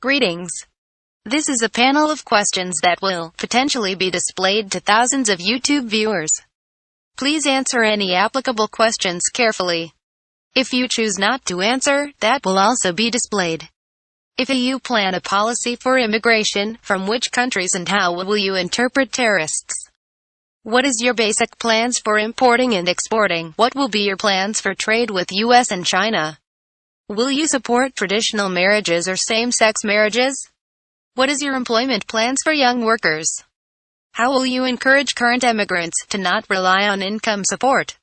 Greetings. This is a panel of questions that will potentially be displayed to thousands of YouTube viewers. Please answer any applicable questions carefully. If you choose not to answer, that will also be displayed. If you plan a policy for immigration, from which countries and how will you interpret terrorists? What is your basic plans for importing and exporting? What will be your plans for trade with US and China? Will you support traditional marriages or same-sex marriages? What is your employment plans for young workers? How will you encourage current immigrants to not rely on income support?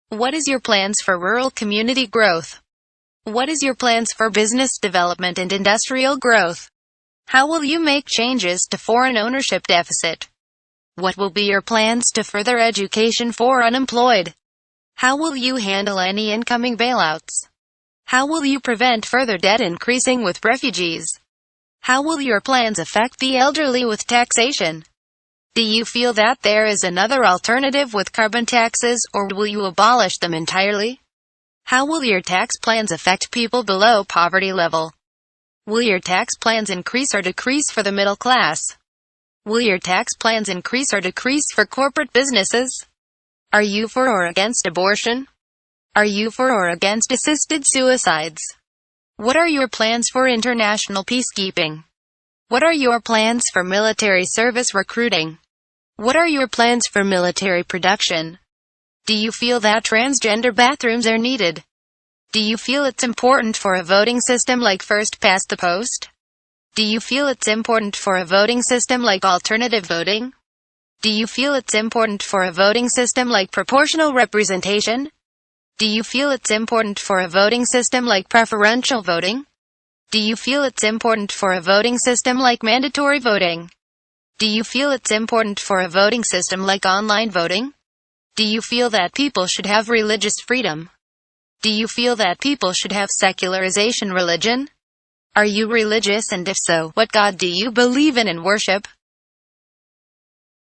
What is your plans for rural community growth? What is your plans for business development and industrial growth? How will you make changes to foreign ownership deficit? What will be your plans to further education for unemployed? How will you handle any incoming bailouts? How will you prevent further debt increasing with refugees? How will your plans affect the elderly with taxation? Do you feel that there is another alternative with carbon taxes, or will you abolish them entirely? How will your tax plans affect people below poverty level? Will your tax plans increase or decrease for the middle class? Will your tax plans increase or decrease for corporate businesses? Are you for or against abortion? Are you for or against assisted suicides? What are your plans for international peacekeeping? What are your plans for military service recruiting? What are your plans for military production? Do you feel that transgender bathrooms are needed? Do you feel it's important for a voting system like first past the post? Do you feel it's important for a voting system like alternative voting? Do you feel it's important for a voting system like proportional representation? Do you feel it's important for a voting system like preferential voting? Do you feel it's important for a voting system like mandatory voting? Do you feel it's important for a voting system like online voting? Do you feel that people should have religious freedom? Do you feel that people should have secularization religion? Are you religious, and if so, what God do you believe in and worship?